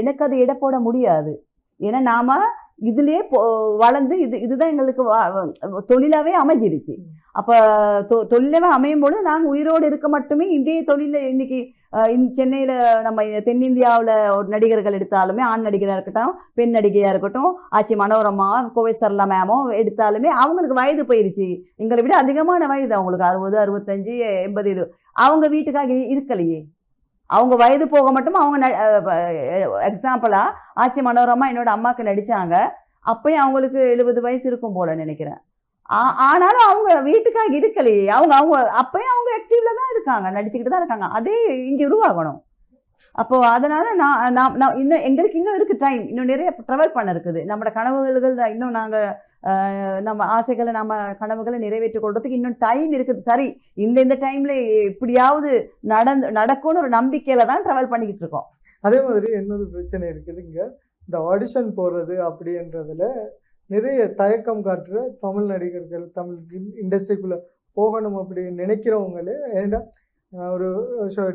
எனக்கு அது எடை போட முடியாது. ஏன்னா நாம் இதுலேயே வளர்ந்து இதுதான் எங்களுக்கு தொழிலாகவே அமைஞ்சிருச்சு. அப்போ தொழிலாகவே அமையும் பொழுது நாங்கள் உயிரோடு இருக்க மட்டுமே இதே தொழிலில் இன்னைக்கு சென்னையில் நம்ம தென்னிந்தியாவில் ஒரு நடிகர்கள் எடுத்தாலுமே, ஆண் நடிகராக இருக்கட்டும், பெண் நடிகையாக இருக்கட்டும், ஆச்சி மனோரமா, கோவை சரளா மேமோ எடுத்தாலுமே அவங்களுக்கு வயது போயிருச்சு. எங்களை விட அதிகமான வயது அவங்களுக்கு, 60, 65, 80. அவங்க வீட்டுக்காக இருக்கலையே. அவங்க வயது போக மட்டும் அவங்க எக்ஸாம்பிளாக ஆச்சி மனோரமா என்னோட அம்மாவுக்கு நடித்தாங்க. அப்பயும் அவங்களுக்கு 70 வயசு இருக்கும் போல நினைக்கிறேன். ஆனாலும் அவங்க வீட்டுக்காக இருக்கலையே. அவங்க அப்பயும் அவங்க ஆக்டிவ்ல தான் இருக்காங்க, நடிச்சுக்கிட்டு தான் இருக்காங்க. அதே இங்கே உருவாகணும். அப்போது அதனால் நான் இன்னும் எங்களுக்கு இன்னும் இருக்குது டைம், இன்னும் நிறைய ட்ராவல் பண்ண இருக்குது. நம்மளோட கனவுகள் இன்னும் நாங்கள் நம்ம ஆசைகளை நம்ம கனவுகளை நிறைவேற்றிக் கொள்றதுக்கு இன்னும் டைம் இருக்குது. சரி, இந்த டைமில் இப்படியாவது நடக்கும்னு ஒரு நம்பிக்கையில் தான் ட்ராவல் பண்ணிக்கிட்டு இருக்கோம். அதே மாதிரி இன்னொரு பிரச்சனை இருக்குது இங்கே, இந்த ஆடிஷன் போடுறது அப்படின்றதுல நிறைய தயக்கம் காட்டுற தமிழ் நடிகர்கள், தமிழ் இண்டஸ்ட்ரிக்குள்ளே போகணும் அப்படி நினைக்கிறவங்களே, ஏன்னா ஒரு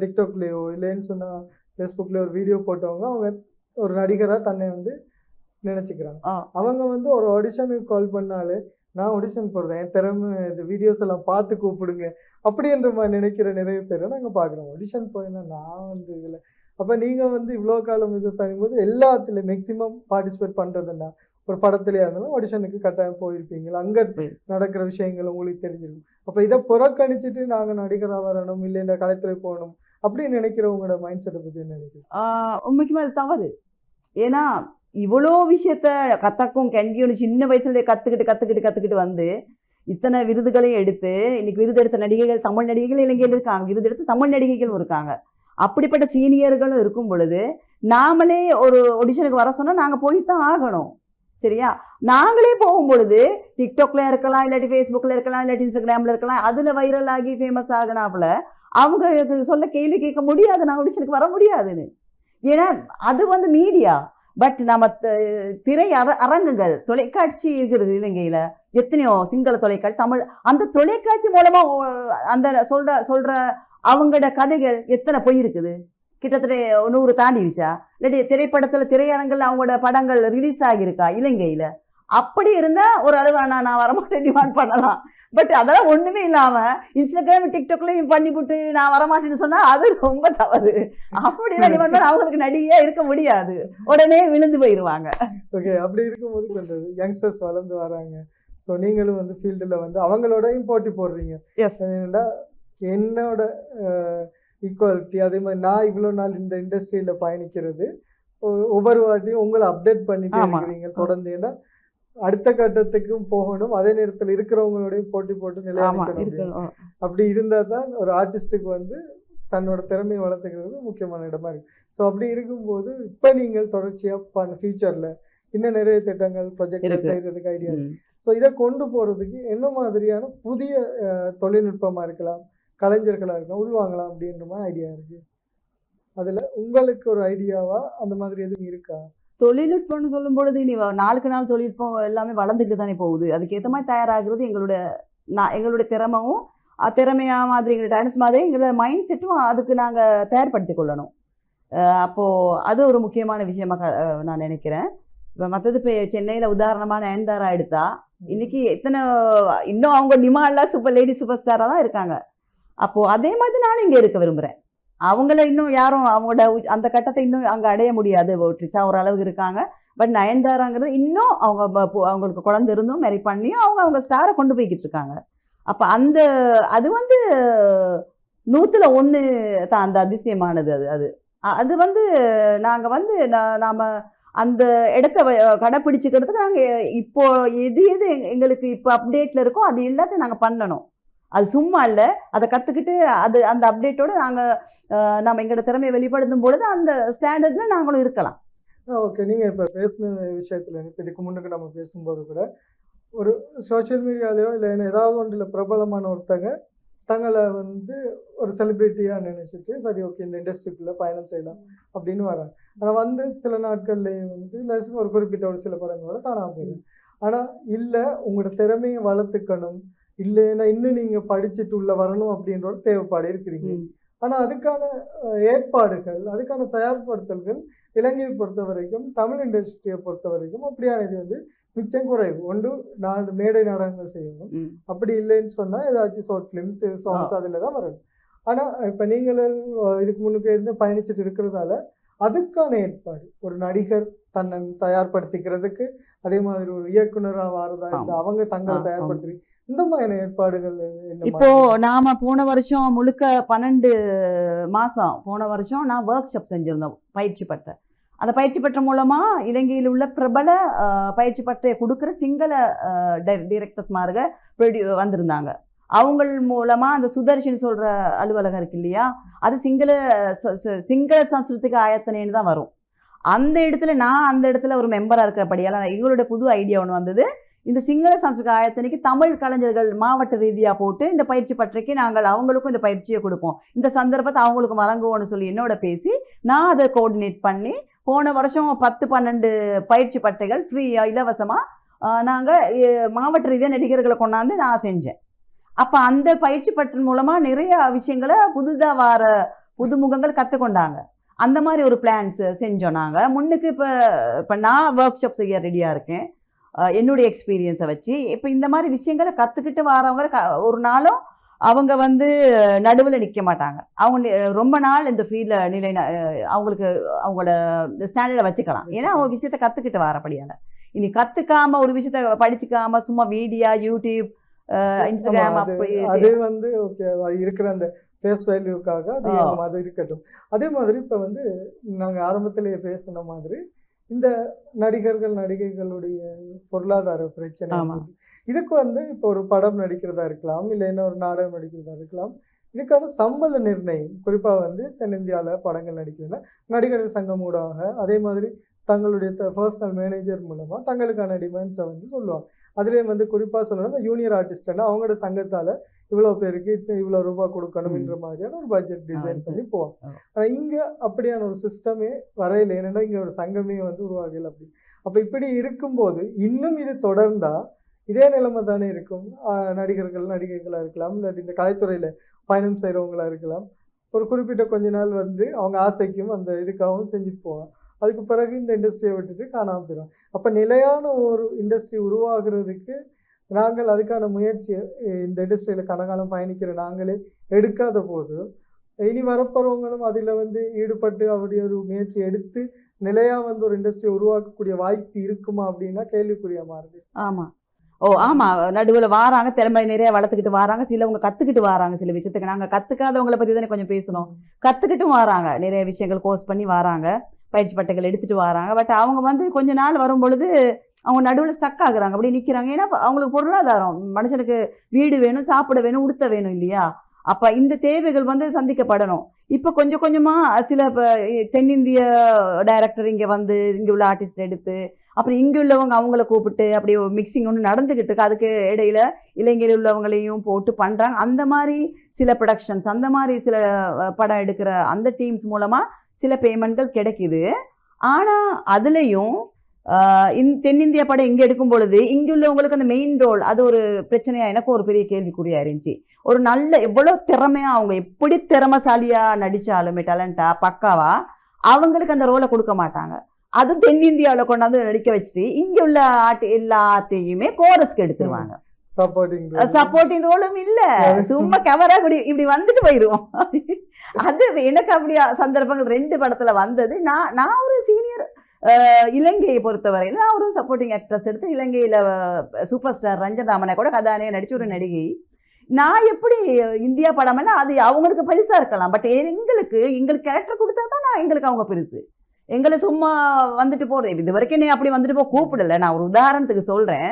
டிக்டாக்லேயோ இல்லைன்னு சொன்னால் ஃபேஸ்புக்லேயோ ஒரு வீடியோ போட்டவங்க அவங்க ஒரு நடிகராக தன்னை வந்து நினச்சிக்கிறாங்க. அவங்க வந்து ஒரு ஆடிஷனுக்கு கால் பண்ணாலே, நான் ஆடிஷன் போடுறேன், என் திறமை இந்த வீடியோஸ் எல்லாம் பார்த்து கூப்பிடுங்க அப்படின்ற மாதிரி நினைக்கிற நிறைய பேரை நாங்கள் பார்க்குறோம். ஆடிஷன் போயினா நான் வந்து இதில், அப்போ நீங்கள் வந்து இவ்வளோ காலம் இது பண்ணும்போது எல்லாத்துலேயும் மேக்ஸிமம் பார்ட்டிசிபேட் பண்ணுறதுன்னா, ஒரு படத்துலையா இருந்தாலும் ஆடிஷனுக்கு கட்டாயம் போயிருப்பீங்களா, அங்கே நடக்கிற விஷயங்கள் உங்களுக்கு தெரிஞ்சிருக்கும். அப்போ இதை புறக்கணிச்சிட்டு நாங்கள் நடிகராக வரணும், இல்லை இந்த கலைத்துறை போகணும் அப்படின்னு நினைக்கிறவங்களோட மைண்ட் செட்டை பற்றி என்ன நினைக்கிறேன்? உண்மைக்குமே அது தவறு. ஏன்னா இவ்வளோ விஷயத்த கத்தக்கும் கெண்டியும் சின்ன வயசுலேயே கற்றுக்கிட்டு வந்து இத்தனை விருதுகளையும் எடுத்து இன்னைக்கு விருது எடுத்த நடிகைகள், தமிழ் நடிகைகள் இலங்கையில் இருக்காங்க, விருது எடுத்து தமிழ் நடிகைகளும் இருக்காங்க. அப்படிப்பட்ட சீனியர்களும் இருக்கும் பொழுது நாமளே ஒரு ஆடிஷனுக்கு வர சொன்னால் நாங்கள் போய்தான் ஆகணும். சரியா? நாங்களே போகும் பொழுது டிக்டாக்ல இருக்கலாம், இல்லாட்டி ஃபேஸ்புக்கில் இருக்கலாம், இல்லாட்டி இன்ஸ்டாகிராமில் இருக்கலாம், அதில் வைரல் ஆகி ஃபேமஸ் ஆகினாப்புல அவங்க சொல்ல கேள்வி கேட்க முடியாது, நான் ஆடிஷனுக்கு வர முடியாதுன்னு. ஏன்னா அது வந்து மீடியா. பட் நம்ம திரை அரங்குகள், தொலைக்காட்சி இருக்கிறது இலங்கையில் எத்தனையோ சிங்கள தொலைக்காட்சி, தமிழ், அந்த தொலைக்காட்சி மூலமாக அந்த சொல்கிற அவங்களோட கதைகள் எத்தனை போயிருக்குது, கிட்டத்தட்ட 100 தாண்டிடுச்சா? இல்லாட்டி திரைப்படத்தில் திரையரங்கில் அவங்களோட படங்கள் ரிலீஸ் ஆகியிருக்கா இலங்கையில்? அப்படி இருந்தால் ஒரு அளவு நான் வரமாட்டேன் டிமாண்ட் பண்ணலாம். பட் அதெல்லாம் ஒன்றுமே இல்லாமல் இன்ஸ்டாகிராம் டிக்டாக்லையும் பண்ணிவிட்டு நான் வரமாட்டேன்னு சொன்னால் அது ரொம்ப தவறு. அப்படிலாம் டிமாண்ட் பண்ண அவங்களுக்கு நடிகையாக இருக்க முடியாது, உடனே விழுந்து போயிடுவாங்க. ஓகே, அப்படி இருக்கும்போது கொஞ்சம் யங்ஸ்டர்ஸ் வளர்ந்து வராங்க. ஸோ நீங்களும் வந்து ஃபீல்டில் வந்து அவங்களோடையும் போட்டி போடுறீங்க. எஸ், ஏன்னா என்னோட ஈக்குவாலிட்டி, அதே மாதிரி நான் இவ்வளோ நாள் இந்த இண்டஸ்ட்ரியில் பயணிக்கிறது, ஒவ்வொரு வாட்டியும் உங்களை அப்டேட் பண்ணிட்டு இருக்கிறீங்க தொடர்ந்து. ஏன்னா அடுத்த கட்டத்துக்கும் போகணும், அதே நேரத்தில் இருக்கிறவங்களோடையும் போட்டி போட்டு நிலையாக்கணும். அப்படி இருந்தால் தான் ஒரு ஆர்டிஸ்ட்டுக்கு வந்து தன்னோட திறமையை வளர்த்துக்கிறது முக்கியமான இடமா இருக்கு. ஸோ அப்படி இருக்கும்போது இப்போ நீங்கள் தொடர்ச்சியாக ஃபியூச்சரில் இன்னும் நிறைய திட்டங்கள் ப்ரொஜெக்ட் செய்கிறதுக்கு ஐடியா இருக்கு. ஸோ இதை கொண்டு போகிறதுக்கு என்ன மாதிரியான புதிய தொழில்நுட்பமாக இருக்கலாம், கலைஞர்களாக இருக்கலாம், உள்வாங்கலாம் அப்படின்ற மாதிரி ஐடியா இருக்குது. அதில் உங்களுக்கு ஒரு ஐடியாவா அந்த மாதிரி எதுவும் இருக்கா? தொழில்நுட்பம்னு சொல்லும் பொழுது நீ நாளுக்கு நாள் தொழில்நுட்பம் எல்லாமே வளர்ந்துட்டு தானே போகுது. அதுக்கேற்ற மாதிரி தயாராகிறது எங்களுடைய திறமையும், திறமையாக மாதிரி எங்களோட டான்ஸ் மாதிரி எங்களோட மைண்ட் செட்டும் அதுக்கு நாங்கள் தயார்படுத்தி கொள்ளணும். அப்போது அது ஒரு முக்கியமான விஷயமாக நான் நினைக்கிறேன். இப்போ மற்றது இப்போ சென்னையில் உதாரணமான நயன்தாரா எடுத்தா இன்னைக்கு எத்தனை இன்னும் அவங்க டிமாண்டில் லேடி சூப்பர் ஸ்டாராக தான் இருக்காங்க. அப்போது அதே மாதிரி நானும் இங்கே இருக்க விரும்புகிறேன். அவங்கள இன்னும் யாரும் அவங்களோட அந்த கட்டத்தை இன்னும் அங்கே அடைய முடியாது. ட்ரிஷா ஒரு அளவுக்கு இருக்காங்க. பட் நயன்தாராங்கிறது இன்னும் அவங்களுக்கு குழந்தை இருந்தும் மேரி பண்ணியும் அவங்க ஸ்டாரை கொண்டு போய்கிட்டு இருக்காங்க. அப்போ அது வந்து 100ல் 1 தான் அந்த அதிசயமானது. அது வந்து நாங்கள் வந்து நாம் அந்த இடத்த கடைப்பிடிச்சிக்கிறதுக்கு நாங்கள் இப்போ எது எங்களுக்கு இப்போ அப்டேட்டில் இருக்கோ அது எல்லாத்தையும் நாங்கள் பண்ணணும். அது சும்மா இல்லை, அதை கற்றுக்கிட்டு அந்த அப்டேட்டோடு நம்ம எங்களோட திறமையை வெளிப்படுத்தும் பொழுது அந்த ஸ்டாண்டர்டில் நாங்களும் இருக்கலாம். ஓகே, நீங்கள் இப்போ பேசின விஷயத்தில் இதுக்கு முன்னுக்கு நம்ம பேசும்போது கூட ஒரு சோஷியல் மீடியாலேயோ இல்லை ஏதாவது ஒன்றில் பிரபலமான ஒருத்தங்க தங்களை வந்து ஒரு செலிப்ரிட்டியாக நினச்சிட்டு சரி ஓகே இந்த இண்டஸ்ட்ரிக்குள்ளே பயணம் செய்யலாம் அப்படின்னு வராங்க. ஆனா வந்து சில நாட்கள்லயே வந்து இல்லை ஒரு குறிப்பிட்ட ஒரு சில படங்களோட காணாம போயிடும். ஆனா இல்ல உங்களோட திறமையை வளர்த்துக்கணும், இல்லைன்னா இன்னும் நீங்க படிச்சுட்டு உள்ள வரணும் அப்படின்ற ஒரு தேவைப்பாடு இருக்கிறீங்க. ஆனா அதுக்கான ஏற்பாடுகள், அதுக்கான தயார்படுத்தல்கள் இலங்கையை பொறுத்த வரைக்கும், தமிழ் இண்டஸ்ட்ரியை பொறுத்த வரைக்கும் அப்படியான இது வந்து மிச்சம் குறைவு. ஒன்று மேடை நாடகங்கள் செய்யணும், அப்படி இல்லைன்னு சொன்னா ஏதாச்சும் ஷார்ட் ஃபிலிம்ஸ், சாங்ஸ் அதில் தான் வரணும். ஆனா இப்ப நீங்களும் இதுக்கு முன்னுக்கு இருந்து பயணிச்சுட்டு இருக்கிறதால அதுக்கான ஏற்பாடு, ஒரு நடிகர் தன்னை தயார்படுத்திக்கிறதுக்கு, அதே மாதிரி ஒரு இயக்குனரா வாரதா இருந்தா அவங்க தங்களை தயார்படுத்தி இந்த மாதிரியான ஏற்பாடுகள் இப்போ நாம போன வருஷம் முழுக்க 12 மாசம் போன வருஷம் நான் ஒர்க் ஷாப் செஞ்சிருந்தோம், பயிற்சி பட்ட. அந்த பயிற்சி பட்ட மூலமா இலங்கையில் உள்ள பிரபல பயிற்சி பற்றையை கொடுக்குற சிங்கள டைரக்டர்ஸ்மாருக வந்திருந்தாங்க. அவங்கள் மூலமா அந்த சுதர்ஷன் சொல்ற அலுவலகம் இருக்கு இல்லையா, அது சிங்கள சம்ஸ்கிருதிக ஆயத்தனைன்னு தான் வரும். அந்த இடத்துல ஒரு மெம்பரா இருக்கிறபடியால எங்களோட புது ஐடியா ஒன்று வந்தது. இந்த சிங்கள சம்ஸ்கிருத ஆயத்தனைக்கு தமிழ் கலைஞர்கள் மாவட்ட ரீதியா போட்டு இந்த பயிற்சி பற்றைக்கு நாங்கள் அவங்களுக்கும் இந்த பயிற்சியை கொடுப்போம், இந்த சந்தர்ப்பத்தை அவங்களுக்கு வழங்குவோம்னு சொல்லி என்னோட பேசி நான் அதை கோஆர்டினேட் பண்ணி போன வருஷம் 10-12 பயிற்சி பட்டைகள் ஃப்ரீயா இலவசமா நாங்கள் மாவட்ட ரீதியாக நடிகர்களை கொண்டாந்து நான் செஞ்சேன். அப்போ அந்த பயிற்சி பற்றின் மூலமா நிறைய விஷயங்களை புதுதாக வர புதுமுகங்கள் கற்றுக்கொண்டாங்க. அந்த மாதிரி ஒரு பிளான்ஸ் செஞ்சோம் நாங்கள் முன்னுக்கு. இப்போ நான் ஒர்க் ஷாப் செய்ய ரெடியாக இருக்கேன் என்னுடைய எக்ஸ்பீரியன்ஸை வச்சு. இப்போ இந்த மாதிரி விஷயங்களை கற்றுக்கிட்டு வரவங்க ஒரு நாளும் அவங்க வந்து நடுவில் நிற்க மாட்டாங்க. அவங்க ரொம்ப நாள் இந்த ஃபீல்டில் அவங்களுக்கு அவங்களோட ஸ்டாண்டர்டை வச்சுக்கலாம். ஏன்னா அவங்க விஷயத்தை கற்றுக்கிட்டு வரப்படியால. இனி கற்றுக்காம ஒரு விஷயத்த படிச்சுக்காம சும்மா வீடியோ, யூடியூப், இன்ஸ்டாகிராம் அப்படி அது வந்து ஓகே இருக்கிற அந்த ஃபேஸ் வேல்யூக்காக அது இருக்கட்டும். அதே மாதிரி இப்போ வந்து நாங்கள் ஆரம்பத்திலேயே பேசின மாதிரி இந்த நடிகர்கள் நடிகைகளுடைய பொருளாதார பிரச்சனை, இதுக்கு வந்து இப்போ ஒரு படம் நடிக்கிறதா இருக்கலாம், இல்லைன்னா ஒரு நாடகம் நடிக்கிறதா இருக்கலாம், இதுக்கான சம்பள நிர்ணயம் குறிப்பாக வந்து தென்னிந்தியாவில் படங்கள் நடிக்கிறதுனா நடிகர்கள் சங்கம் ஊடாக, அதே மாதிரி தங்களுடைய பர்சனல் மேனேஜர் மூலமாக தங்களுக்கான டிமாண்ட்ஸை வந்து சொல்லுவாங்க. அதுலேயே வந்து குறிப்பாக சொல்லணும்னா ஜூனியர் ஆர்டிஸ்ட்னா அவங்களோட சங்கத்தால் இவ்வளோ பேருக்கு இவ்வளோ ரூபாய் கொடுக்கணுன்ற மாதிரியான ஒரு பட்ஜெட் டிசைன் பண்ணி போவாங்க. ஆனால் இங்கே அப்படியான ஒரு சிஸ்டமே வரையில, ஏன்னா இங்கே ஒரு சங்கமே வந்து உருவாகல. அப்படி அப்போ இப்படி இருக்கும்போது இன்னும் இது தொடர்ந்தால் இதே நிலைமை தானே இருக்கும். நடிகர்கள் நடிகைகளாக இருக்கலாம், இல்லாட்டி இந்த கலைத்துறையில் பயணம் செய்கிறவங்களா இருக்கலாம், ஒரு குறிப்பிட்ட கொஞ்ச நாள் வந்து அவங்க ஆசைக்கும் அந்த இதுக்காகவும் செஞ்சுட்டு போவாங்க. அதுக்கு பிறகு இந்த இண்டஸ்ட்ரியை விட்டுட்டு காணாமல் போயிடும். அப்போ நிலையான ஒரு இண்டஸ்ட்ரி உருவாகிறதுக்கு நாங்கள் அதுக்கான முயற்சியை இந்த இண்டஸ்ட்ரியில் கனகாலம் பயணிக்கிற நாங்களே எடுக்காத போது இனி வரப்போகிறவங்களும் அதில் வந்து ஈடுபட்டு அப்படி ஒரு முயற்சி எடுத்து நிலையாக வந்து ஒரு இண்டஸ்ட்ரியை உருவாக்கக்கூடிய வாய்ப்பு இருக்குமா அப்படின்னா கேள்விக்குரிய மாறுது. ஆமாம். ஆமாம், நடுவில் வாராங்க, திறமை நிறைய வளர்த்துக்கிட்டு வராங்க, சிலவங்க கற்றுக்கிட்டு வராங்க. சில விஷயத்துக்கு நாங்கள் கற்றுக்காதவங்களை பற்றி தானே கொஞ்சம் பேசணும். கற்றுக்கிட்டும் வராங்க, நிறைய விஷயங்கள் கோர்ஸ் பண்ணி வராங்க, பயிற்சி பட்டைகள் எடுத்துகிட்டு வராங்க. பட் அவங்க வந்து கொஞ்ச நாள் வரும் பொழுது அவங்க நடுவில் ஸ்டக் ஆகுறாங்க, அப்படி நிற்கிறாங்க. ஏன்னா அவங்களுக்கு பொருளாதாரம், மனுஷனுக்கு வீடு வேணும், சாப்பிட வேணும், உடுத்த வேணும் இல்லையா. அப்போ இந்த தேவைகள் வந்து சந்திக்கப்படணும். இப்போ கொஞ்சம் கொஞ்சமாக சில தென்னிந்திய டைரக்டர் இங்கே வந்து இங்கே உள்ள ஆர்டிஸ்ட் எடுத்து அப்புறம் இங்கே உள்ளவங்க அவங்கள கூப்பிட்டு அப்படி மிக்சிங் ஒன்று நடந்துக்கிட்டு இருக்கு. அதுக்கு இடையில இலங்கையில் உள்ளவங்களையும் போட்டு பண்ணுறாங்க. அந்த மாதிரி சில ப்ரொடக்ஷன்ஸ், அந்த மாதிரி சில படம் எடுக்கிற அந்த டீம்ஸ் மூலமாக சில பேமெண்ட்கள் கிடைக்குது. ஆனால் அதுலேயும் தென்னிந்திய படம் இங்கே எடுக்கும் பொழுது இங்கே உள்ளவங்களுக்கு அந்த மெயின் ரோல் அது ஒரு பிரச்சனையாக எனக்கு ஒரு பெரிய கேள்விக்குறியாக இருந்துச்சு. ஒரு நல்ல எவ்வளோ திறமையாக அவங்க எப்படி திறமைசாலியாக நடித்தாலுமே டேலண்டாக பக்காவா அவங்களுக்கு அந்த ரோலை கொடுக்க மாட்டாங்க. அது தென்னிந்தியாவில் கொண்டாந்து நடிக்க வச்சுட்டு இங்கே உள்ள எல்லாத்தையுமே கோரஸ்க்கு எடுத்துருவாங்க. சப்போர்ட்டிங் ரோலும் இல்ல, சும்மா கேமரா இப்படி வந்துட்டு போயிடுவோம். அது எனக்கு அப்படி சந்தர்ப்பங்கள் 2 படத்துல வந்தது. நான் ஒரு சீனியர் இலங்கையை பொறுத்தவரையில் நான் ஒரு சப்போர்ட்டிங் ஆக்ட்ரஸ் எடுத்து இலங்கையில சூப்பர் ஸ்டார் ரஞ்சன்ராமனை கூட கதாநாயகி நடிச்ச ஒரு நடிகை. நான் எப்படி இந்தியா படமெல்லாம் அது அவங்களுக்கு பெருசா இருக்கலாம், பட் எங்களுக்கு கேரக்டர் கொடுத்தா தான் எங்களுக்கு அவங்க பெருசு. எங்களை சும்மா வந்துட்டு போறது, இது வரைக்கும் நீ அப்படி வந்துட்டு கூப்பிடல. நான் ஒரு உதாரணத்துக்கு சொல்றேன்.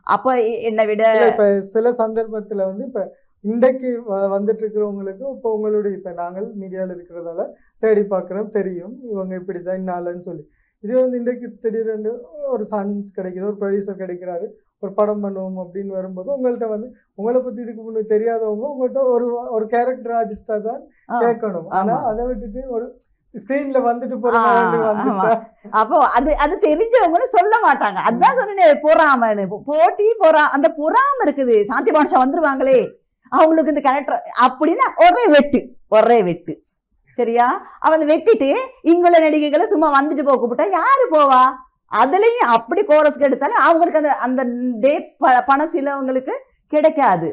அப்ப என்னை விட இப்ப சில சந்தர்ப்பத்துல வந்து இப்ப இன்றைக்கு வந்துட்டு இருக்கிறவங்களுக்கு இப்போ உங்களுடைய இப்ப நாங்கள் மீடியாவில் இருக்கிறதால தேடி பார்க்குறோம், தெரியும் இவங்க இப்படிதான் இன்னாலன்னு சொல்லி. இது வந்து இன்றைக்கு திடீர்னு ஒரு சான்ஸ் கிடைக்குது, ஒரு ப்ரொடியூசர் கிடைக்கிறாரு, ஒரு படம் பண்ணுவோம் அப்படின்னு வரும்போது உங்கள்கிட்ட வந்து உங்களை பத்தி இதுக்கு முன்னாடி தெரியாதவங்க உங்கள்கிட்ட ஒரு கேரக்டர் ஆர்டிஸ்டா தான் கேட்கணும். ஆனா அதை விட்டுட்டு ஒரு ஸ்கிரீன்ல வந்துட்டு போறாங்க ஆமா. அப்போ அது தெரிஞ்சவங்களும் சொல்ல மாட்டாங்க. அதான் சொன்னேன் பொறாமன்னு. போட்டி அந்த பொறாம இருக்குது. சாந்தி பானுஷா வந்துருவாங்களே அவங்களுக்கு இந்த கேரக்டர் அப்படின்னா ஒரே வெட்டு சரியா. அவன் வெட்டிட்டு இங்குள்ள நடிகைகளை சும்மா வந்துட்டு போக கூப்பிட்டா யாரு போவா? அதுலயும் அப்படி கோரஸ்க்கு எடுத்தாலும் அவங்களுக்கு அந்த டே பணம் சிலவங்களுக்கு கிடைக்காது.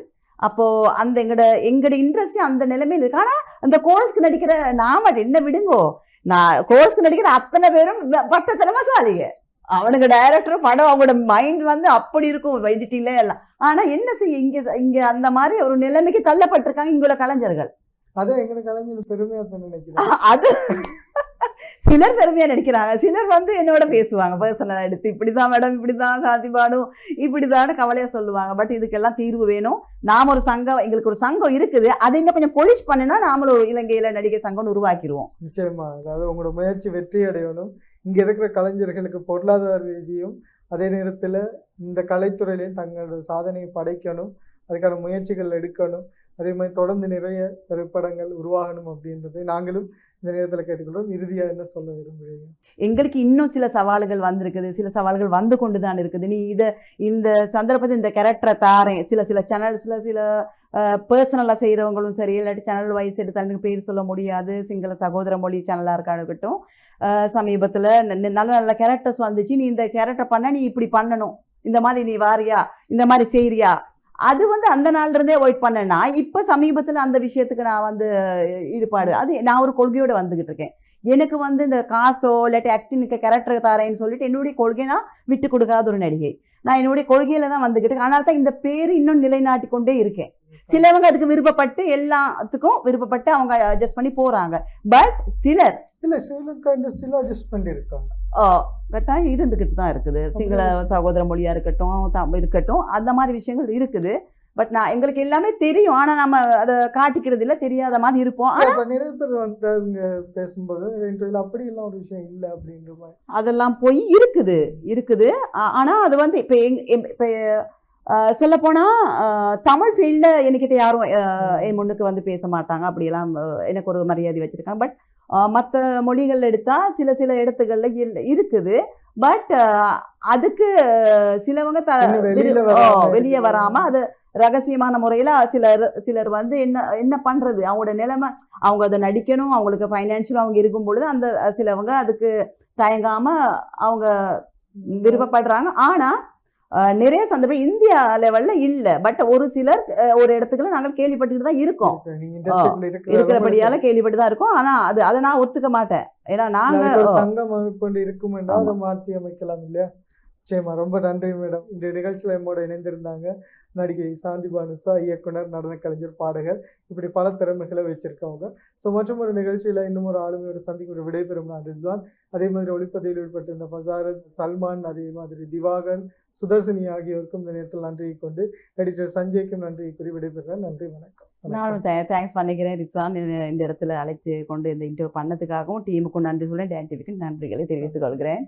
அப்போ அந்த எங்கட இன்ட்ரெஸ்ட் அந்த நிலைமையில இருக்கு. ஆனா அந்த கோரஸ்க்கு நடிக்கிற நாம என்ன விடுங்கோ, நான் கோரஸ்க்கு நடிக்கிற அத்தனை பேரும் பட்டத்திறமசாலிங்க. அவனுக்கு டைரக்டர் படம் அவங்களோட மைண்ட் வந்து அப்படி இருக்கும் எடிட்டிங்ல எல்லாம். ஆனா என்ன செய்ய இங்க அந்த மாதிரி ஒரு நிலைமைக்கு தள்ளப்பட்டிருக்காங்க இங்குள்ள கலைஞர்கள். அதான் எங்க கலைஞர் பெருமையா நினைக்கிறேன். அது சிலர் பெருமையா நடிக்கிறாங்க, சிலர் வந்து என்னோட பேசுவாங்க பர்சனலா எடுத்து, இப்படிதான் மேடம், இப்படிதான் சாந்தி பானு, இப்படிதான் கவலையா சொல்லுவாங்க. பட் இதுக்கெல்லாம் தீர்வு வேணும். நாம ஒரு சங்கம், எங்களுக்கு ஒரு சங்கம் இருக்குது, அதை இன்னும் கொஞ்சம் பொலிஷ் பண்ணினா நாமளும் ஒரு இலங்கையில நடிகை சங்கம்னு உருவாக்கிடுவோம். நிச்சயமா. அதாவது உங்களோட முயற்சி வெற்றி அடையணும். இங்க இருக்கிற கலைஞர்களுக்கு பொருளாதார ரீதியும் அதே நேரத்துல இந்த கலைத்துறையிலையும் தங்களோட சாதனையை படைக்கணும், அதுக்கான முயற்சிகள் எடுக்கணும். அதே மாதிரி தொடர்ந்து நிறைய திரைப்படங்கள் உருவாகணும் அப்படின்றதை நாங்களும் இந்த நேரத்தில் கேட்டுக்கொள்றோம். இறுதியா என்ன சொல்ல விரும்புகிறீங்க? எங்களுக்கு இன்னும் சில சவால்கள் வந்திருக்குது, சில சவால்கள் வந்து கொண்டு தான் இருக்குது. நீ இந்த சந்தர்ப்பத்தில் இந்த கேரக்டரை தாரேன், சில சேனல்ஸ்ல சில பர்சனலாக செய்கிறவங்களும் சரி, இல்லாட்டி சேனல் வைஸ் எடுத்தாலும் பேர் சொல்ல முடியாது, சிங்கள சகோதர மொழி சேனலாக இருக்கட்டும், சமீபத்தில் நல்ல நல்ல கேரக்டர்ஸ் வந்துச்சு. நீ இந்த கேரக்டர் பண்ண, நீ இப்படி பண்ணணும், இந்த மாதிரி நீ வாரியா, இந்த மாதிரி செய்றியா, அது வந்து அந்த நாள்ல இருந்தே வெயிட் பண்ணேன்னா இப்போ சமீபத்தில் அந்த விஷயத்துக்கு நான் வந்து ஈடுபாடு, அது நான் ஒரு கொள்கையோட வந்துகிட்டு இருக்கேன். எனக்கு வந்து இந்த காசோ இல்லாட்டி ஆக்டிங்க்கு கேரக்டர் தாரேன்னு சொல்லிட்டு என்னுடைய கொள்கை நான் விட்டு கொடுக்காத ஒரு நடிகை. நான் என்னுடைய கொள்கையில தான் வந்துகிட்டு, அதனால தான் இந்த பேர் இன்னும் நிலைநாட்டி கொண்டே இருக்கேன். சிலவங்க அதுக்கு விருப்பப்பட்டு எல்லாத்துக்கும் விருப்பப்பட்டு அவங்க அட்ஜஸ்ட் பண்ணி போறாங்க. பட் சிலர் இல்ல ஸ்ரீலங்கா இண்டஸ்ட்ரியில அட்ஜஸ்ட் பண்ணி இருக்காங்க, கட்டாயம் இருந்துகிட்டு தான் இருக்குது. சிங்கள சகோதர மொழியா இருக்கட்டும் அந்த மாதிரி விஷயங்கள் இருக்குது. பட் எங்களுக்கு எல்லாமே தெரியும், ஆனா நம்ம அதை காட்டிக்கிறது இல்லை, தெரியாத மாதிரி இருப்போம். நிறைய பேர் வந்து அவங்க பேசும்போது அப்படி எல்லாம் ஒரு விஷயம் இல்லை அப்படின்ற மாதிரி அதெல்லாம் போய் இருக்குது. ஆனா அது வந்து இப்ப சொல்ல போனா தமிழ் ஃபீல்ட்ல என்கிட்ட யாரும் என் முன்னுக்கு வந்து பேச மாட்டாங்க, அப்படியெல்லாம் எனக்கு ஒரு மரியாதை வச்சிருக்காங்க. பட் மற்ற மொழிகள் எடுத்தா சில இடத்துகள்ல இருக்குது. பட் அதுக்கு சிலவங்க வெளியே வராம அது ரகசியமான முறையில சிலர் வந்து என்ன பண்றது, அவங்களோட நிலைமை, அவங்க அதை நடிக்கணும், அவங்களுக்கு ஃபைனான்சியலும் அவங்க இருக்கும் பொழுது அந்த சிலவங்க அதுக்கு தயங்காம அவங்க விருப்பப்படுறாங்க. ஆனா நிறைய சந்தர்ப்பம் இந்தியா லெவல்ல இல்ல. பட் ஒரு சிலர் ஒரு இடத்துக்குள்ள நாங்கள் கேள்விப்பட்டுட்டு தான் இருக்கோம், இருக்கிறபடியால கேள்விப்பட்டு தான் இருக்கோம். ஆனா அதை நான் ஒத்துக்க மாட்டேன். ஏன்னா நாங்க சங்கம் அமைப்பு இருக்கும் என்றால் அதை மாற்றி அமைக்கலாம் இல்லையா? நிச்சயமா. ரொம்ப நன்றி மேடம். இந்த நிகழ்ச்சியில் நம்மோட இணைந்திருந்தாங்க நடிகை சாந்தி பானுஷா, இயக்குனர், நடன கலைஞர், பாடகர், இப்படி பல திறமைகளை வச்சிருக்கவங்க. ஸோ மற்றும் ஒரு நிகழ்ச்சியில் இன்னும் ஒரு ஆளுமையோட சந்திக்க விடைபெறும் நான் ரிஸ்வான். அதே மாதிரி ஒளிப்பதிவில் ஈடுபட்டிருந்த பசாரத், சல்மான், அதே மாதிரி திவாகர், சுதர்சினி ஆகியோருக்கும் இந்த நேரத்தில் நன்றியை கொண்டு எடிட்டர் சஞ்சய்க்கும் நன்றியை கூறி விடைபெறுறேன். நன்றி, வணக்கம். நானும் தேங்க்ஸ் பண்ணிக்கிறேன் ரிஸ்வான், இந்த இடத்துல அழைச்சி கொண்டு இந்த இன்டர்வியூ பண்ணதுக்காகவும் டீமுக்கும் நன்றி சொல்லேன், டான் டிவிக்கு நன்றிகளை தெரிவித்துக் கொள்கிறேன்.